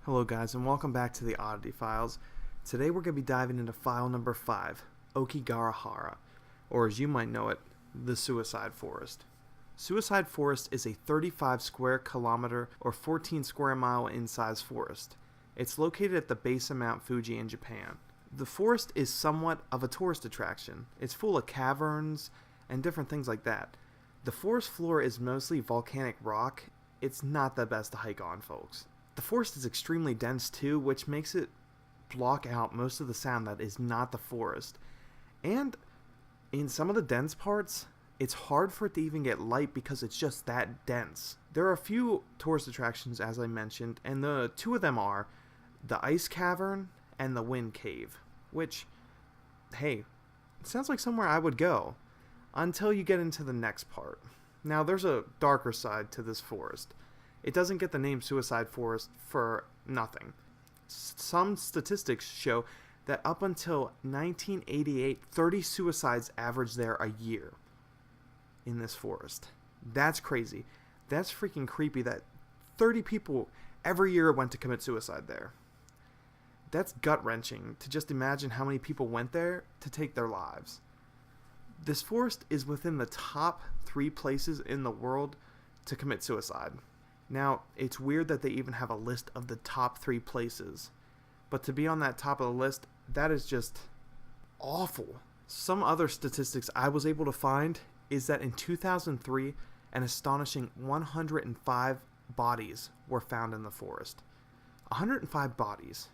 Hello guys and welcome back to the Oddity Files. Today we're going to be diving into file number 5, Aokigahara, or as you might know it, the Suicide Forest. Suicide Forest is a 35 square kilometer or 14 square mile in size forest. It's located at the base of Mount Fuji in Japan. The forest is somewhat of a tourist attraction. It's full of caverns and different things like that. The forest floor is mostly volcanic rock. It's not the best to hike on, folks. The forest is extremely dense too, which makes it block out most of the sound that is not the forest. And in some of the dense parts, it's hard for it to even get light because it's just that dense. There are a few tourist attractions, as I mentioned, and the two of them are the Ice Cavern and the Wind Cave, which, hey, it sounds like somewhere I would go until you get into the next part. Now, there's a darker side to this forest. It doesn't get the name Suicide Forest for nothing. Some statistics show that up until 1988, 30 suicides averaged there a year in this forest. That's crazy. That's freaking creepy that 30 people every year went to commit suicide there. That's gut-wrenching to just imagine how many people went there to take their lives. This forest is within the top 3 places in the world to commit suicide. Now, it's weird that they even have a list of the top 3 places. But to be on that top of the list, that is just awful. Some other statistics I was able to find is that in 2003, an astonishing 105 bodies were found in the forest. 105 bodies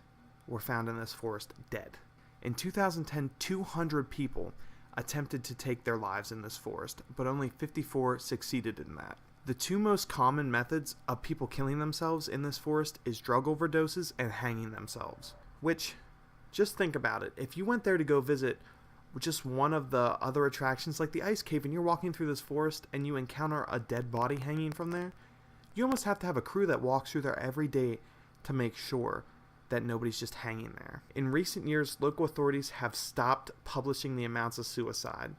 were found in this forest dead. In 2010, 200 people attempted to take their lives in this forest, but only 54 succeeded in that. The 2 most common methods of people killing themselves in this forest is drug overdoses and hanging themselves. Which, just think about it. If you went there to go visit just one of the other attractions like the Ice Cave and you're walking through this forest and you encounter a dead body hanging from there, you almost have to have a crew that walks through there every day to make sure that nobody's just hanging there. In recent years, local authorities have stopped publishing the amounts of suicide.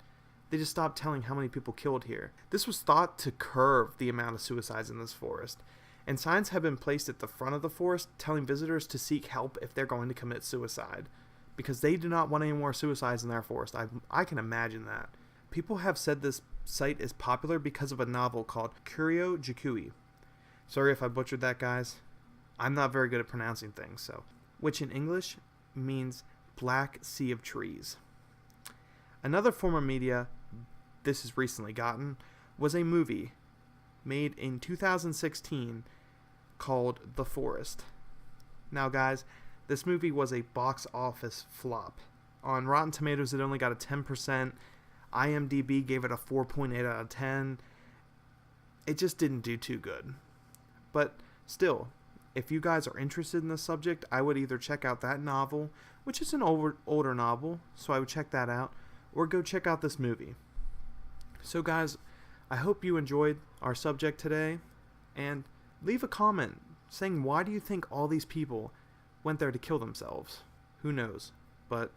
They just stopped telling how many people killed here. This was thought to curb the amount of suicides in this forest, and signs have been placed at the front of the forest telling visitors to seek help if they're going to commit suicide, because they do not want any more suicides in their forest. I can imagine that. People have said this site is popular because of a novel called Kurio Jukui. Sorry if I butchered that, guys. I'm not very good at pronouncing things, which in English means Black Sea of Trees. Another form of media this has recently gotten was a movie made in 2016 called The Forest. Now guys, this movie was a box office flop. On Rotten Tomatoes it only got a 10%. IMDb gave it a 4.8 out of 10. It just didn't do too good. But still, if you guys are interested in the subject, I would either check out that novel, which is an older novel, so I would check that out, or go check out this movie. So guys, I hope you enjoyed our subject today, and leave a comment saying why do you think all these people went there to kill themselves? Who knows? But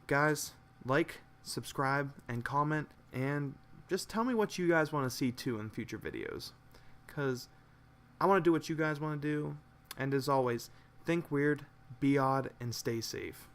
guys, like, subscribe, and comment, and just tell me what you guys want to see too in future videos, because I want to do what you guys want to do, and as always, think weird, be odd, and stay safe.